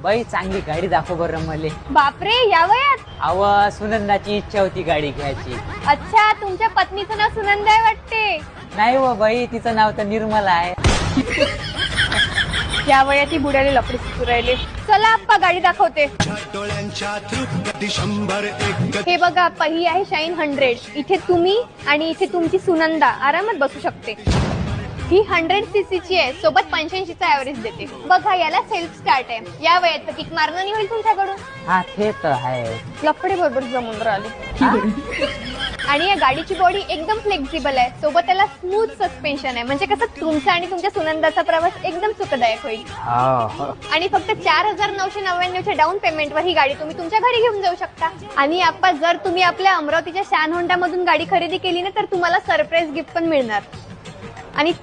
बाई चांगली गाडी दाखव बरं मले. बापरे, या वयात? अव सुनंदाची इच्छा होती गाडी घ्यायची. अच्छा, तुमच्या पत्नीचं नाव सुनंदा आहे वाटते. नाही व बाई, तिचं नाव तर निर्मला आहे. या वयात ही बुड्याले लफडे सुचू राहिले. चला आप्पा, गाडी दाखवते. हे बघा आप्पा, ही आहे शाईन 100. इथे तुम्ही आणि इथे तुमची सुनंदा आरामात बसू शकते. ही 100cc ची आहे, सोबत 85चा ऍव्हरेज देते. बघा, याला सेल्फ स्टार्ट आहे. या वयात किक मारणं नाही होईल तुमच्याकडून. हा ते तर आहे. लफडे बरोबर जमून राहिले. आणि या गाडीची बॉडी एकदम फ्लेक्झिबल आहे. सोबत त्याला स्मूथ सस्पेन्शन आहे, म्हणजे कसं तुमचा आणि तुमच्या सुनंदाचा प्रवास एकदम सुखदायक होईल. आणि फक्त 4999च्या डाऊन पेमेंटवर ही गाडी तुम्ही तुमच्या घरी घेऊन जाऊ शकता. आणि आप्पा, जर तुम्ही आपल्या अमरावतीच्या शान होंडा मधून गाडी खरेदी केली ना, तर तुम्हाला सरप्राईज गिफ्ट पण मिळणार. आणि ते